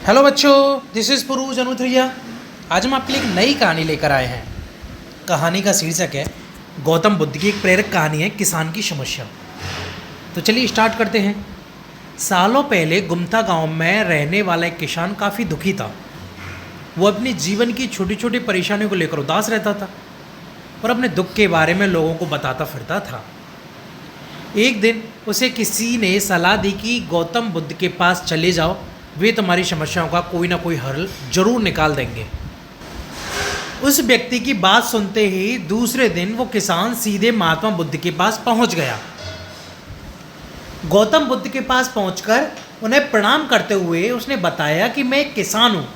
Hello बच्चों, this is पुरूज अनुथ्रिया। आज हम आपके लिए एक नई कहानी लेकर आए हैं। कहानी का शीर्षक है गौतम बुद्ध की एक प्रेरक कहानी है, किसान की समस्या। तो चलिए स्टार्ट करते हैं। सालों पहले गुमथा गांव में रहने वाला एक किसान काफ़ी दुखी था। वो अपने जीवन की छोटी छोटी परेशानियों को लेकर उदास रहता था और अपने दुख के बारे में लोगों को बताता फिरता था। एक दिन उसे किसी ने सलाह दी कि गौतम बुद्ध के पास चले जाओ, वे तुम्हारी समस्याओं का कोई ना कोई हल जरूर निकाल देंगे। उस व्यक्ति की बात सुनते ही दूसरे दिन वो किसान सीधे महात्मा बुद्ध के पास पहुंच गया। गौतम बुद्ध के पास पहुंचकर उन्हें प्रणाम करते हुए उसने बताया कि मैं एक किसान हूँ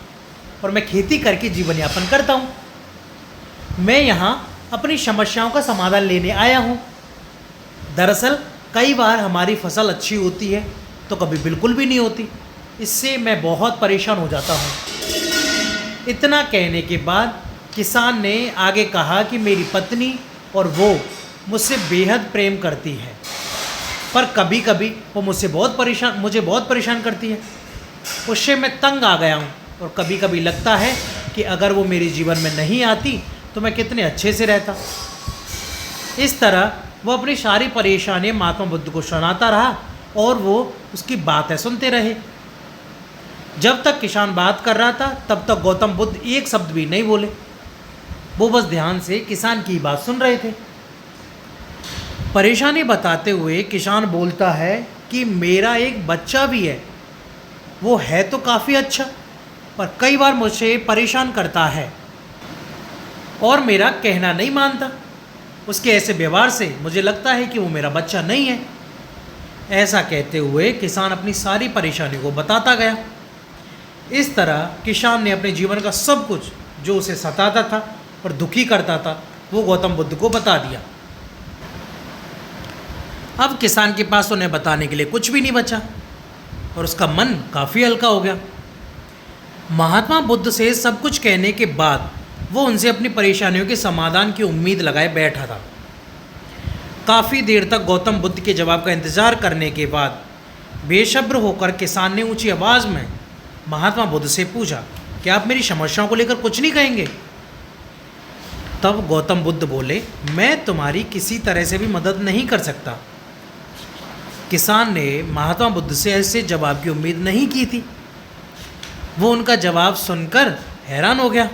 और मैं खेती करके जीवन यापन करता हूँ। मैं यहाँ अपनी समस्याओं का समाधान लेने आया हूँ। दरअसल कई बार हमारी फसल अच्छी होती है तो कभी बिल्कुल भी नहीं होती। इससे मैं बहुत परेशान हो जाता हूँ। इतना कहने के बाद किसान ने आगे कहा कि मेरी पत्नी और वो मुझसे बेहद प्रेम करती है, पर कभी कभी वो मुझे बहुत परेशान करती है। उससे मैं तंग आ गया हूँ और कभी कभी लगता है कि अगर वो मेरे जीवन में नहीं आती तो मैं कितने अच्छे से रहता। इस तरह वो अपनी सारी परेशानियाँ महात्मा बुद्ध को सुनाता रहा और वो उसकी बातें सुनते रहे। जब तक किसान बात कर रहा था तब तक गौतम बुद्ध एक शब्द भी नहीं बोले। वो बस ध्यान से किसान की बात सुन रहे थे। परेशानी बताते हुए किसान बोलता है कि मेरा एक बच्चा भी है। वो है तो काफ़ी अच्छा, पर कई बार मुझे परेशान करता है और मेरा कहना नहीं मानता। उसके ऐसे व्यवहार से मुझे लगता है कि वो मेरा बच्चा नहीं है। ऐसा कहते हुए किसान अपनी सारी परेशानी को बताता गया। इस तरह किसान ने अपने जीवन का सब कुछ जो उसे सताता था और दुखी करता था वो गौतम बुद्ध को बता दिया। अब किसान के पास उन्हें बताने के लिए कुछ भी नहीं बचा और उसका मन काफ़ी हल्का हो गया। महात्मा बुद्ध से सब कुछ कहने के बाद वो उनसे अपनी परेशानियों के समाधान की उम्मीद लगाए बैठा था। काफ़ी देर तक गौतम बुद्ध के जवाब का इंतज़ार करने के बाद बेसब्र होकर किसान ने ऊंची आवाज़ में महात्मा बुद्ध से पूछा, क्या आप मेरी समस्याओं को लेकर कुछ नहीं कहेंगे? तब गौतम बुद्ध बोले, मैं तुम्हारी किसी तरह से भी मदद नहीं कर सकता। किसान ने महात्मा बुद्ध से ऐसे जवाब की उम्मीद नहीं की थी। वो उनका जवाब सुनकर हैरान हो गया।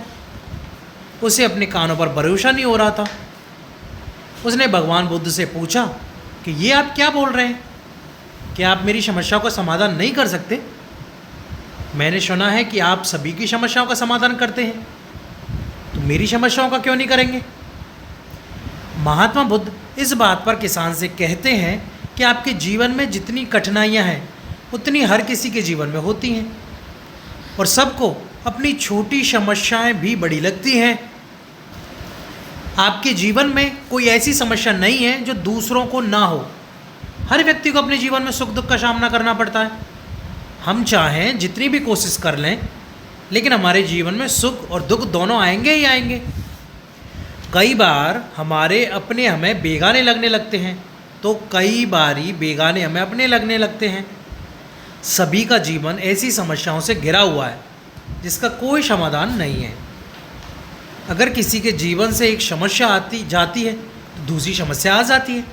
उसे अपने कानों पर भरोसा नहीं हो रहा था। उसने भगवान बुद्ध से पूछा कि ये आप क्या बोल रहे हैं? क्या आप मेरी समस्याओं का समाधान नहीं कर सकते? मैंने सुना है कि आप सभी की समस्याओं का समाधान करते हैं, तो मेरी समस्याओं का क्यों नहीं करेंगे? महात्मा बुद्ध इस बात पर किसान से कहते हैं कि आपके जीवन में जितनी कठिनाइयां हैं उतनी हर किसी के जीवन में होती हैं और सबको अपनी छोटी समस्याएं भी बड़ी लगती हैं। आपके जीवन में कोई ऐसी समस्या नहीं है जो दूसरों को ना हो। हर व्यक्ति को अपने जीवन में सुख दुख का सामना करना पड़ता है। हम चाहें जितनी भी कोशिश कर लें, लेकिन हमारे जीवन में सुख और दुख दोनों आएंगे ही आएंगे। कई बार हमारे अपने हमें बेगाने लगने लगते हैं तो कई बारी बेगाने हमें अपने लगने लगते हैं। सभी का जीवन ऐसी समस्याओं से घिरा हुआ है जिसका कोई समाधान नहीं है। अगर किसी के जीवन से एक समस्या आती जाती है तो दूसरी समस्या आ जाती है।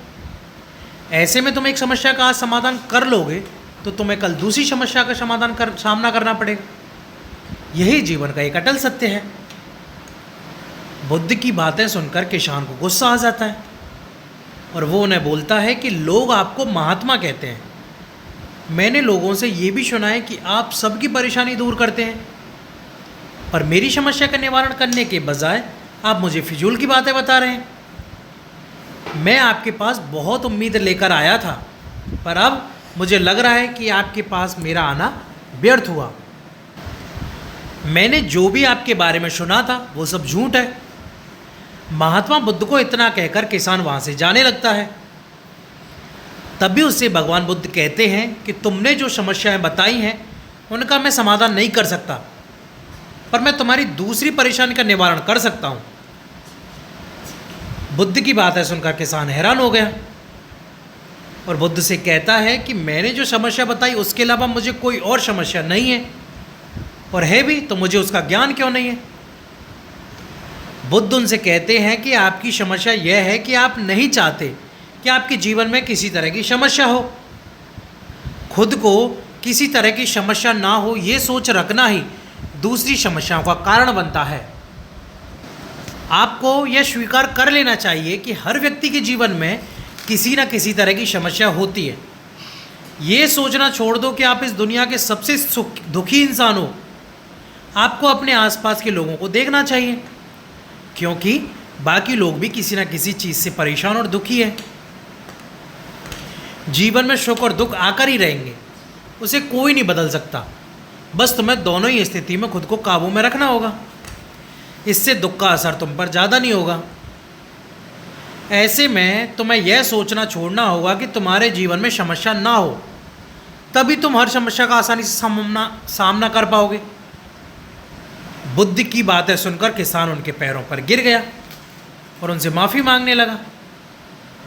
ऐसे में तुम एक समस्या का आज समाधान कर लोगे तो तुम्हें कल दूसरी समस्या का सामना करना पड़ेगा। यही जीवन का एक अटल सत्य है। बुद्ध की बातें सुनकर किसान को गुस्सा आ जाता है और वो उन्हें बोलता है कि लोग आपको महात्मा कहते हैं। मैंने लोगों से ये भी सुना है कि आप सबकी परेशानी दूर करते हैं, पर मेरी समस्या का निवारण करने के बजाय आप मुझे फिजूल की बातें बता रहे हैं। मैं आपके पास बहुत उम्मीद लेकर आया था, पर अब मुझे लग रहा है कि आपके पास मेरा आना व्यर्थ हुआ। मैंने जो भी आपके बारे में सुना था वो सब झूठ है। महात्मा बुद्ध को इतना कहकर किसान वहाँ से जाने लगता है। तभी उससे भगवान बुद्ध कहते हैं कि तुमने जो समस्याएं बताई हैं उनका मैं समाधान नहीं कर सकता, पर मैं तुम्हारी दूसरी परेशानी का निवारण कर सकता हूँ। बुद्ध की बातें सुनकर किसान हैरान हो गया और बुद्ध से कहता है कि मैंने जो समस्या बताई उसके अलावा मुझे कोई और समस्या नहीं है। और है भी तो मुझे उसका ज्ञान क्यों नहीं है। बुद्ध उनसे कहते हैं कि आपकी समस्या यह है कि आप नहीं चाहते कि आपके जीवन में किसी तरह की समस्या हो। खुद को किसी तरह की समस्या ना हो ये सोच रखना ही दूसरी समस्याओं का कारण बनता है। आपको यह स्वीकार कर लेना चाहिए कि हर व्यक्ति के जीवन में किसी न किसी तरह की समस्या होती है। ये सोचना छोड़ दो कि आप इस दुनिया के सबसे दुखी इंसान हो। आपको अपने आसपास के लोगों को देखना चाहिए, क्योंकि बाकी लोग भी किसी न किसी चीज़ से परेशान और दुखी हैं। जीवन में सुख और दुख आकर ही रहेंगे, उसे कोई नहीं बदल सकता। बस तुम्हें दोनों ही स्थिति में खुद को काबू में रखना होगा। इससे दुख का असर तुम पर ज़्यादा नहीं होगा। ऐसे में तुम्हें यह सोचना छोड़ना होगा कि तुम्हारे जीवन में समस्या ना हो, तभी तुम हर समस्या का आसानी से सामना कर पाओगे। बुद्ध की बातें सुनकर किसान उनके पैरों पर गिर गया और उनसे माफ़ी मांगने लगा।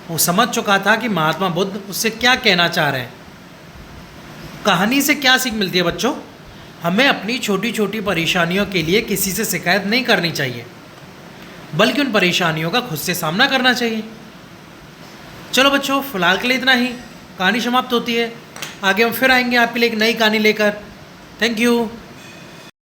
वो समझ चुका था कि महात्मा बुद्ध उससे क्या कहना चाह रहे हैं। कहानी से क्या सीख मिलती है बच्चों? हमें अपनी छोटी छोटी परेशानियों के लिए किसी से शिकायत नहीं करनी चाहिए, बल्कि उन परेशानियों का खुद से सामना करना चाहिए। चलो बच्चों, फिलहाल के लिए इतना ही। कहानी समाप्त होती है। आगे हम फिर आएंगे आपके लिए एक नई कहानी लेकर। Thank you.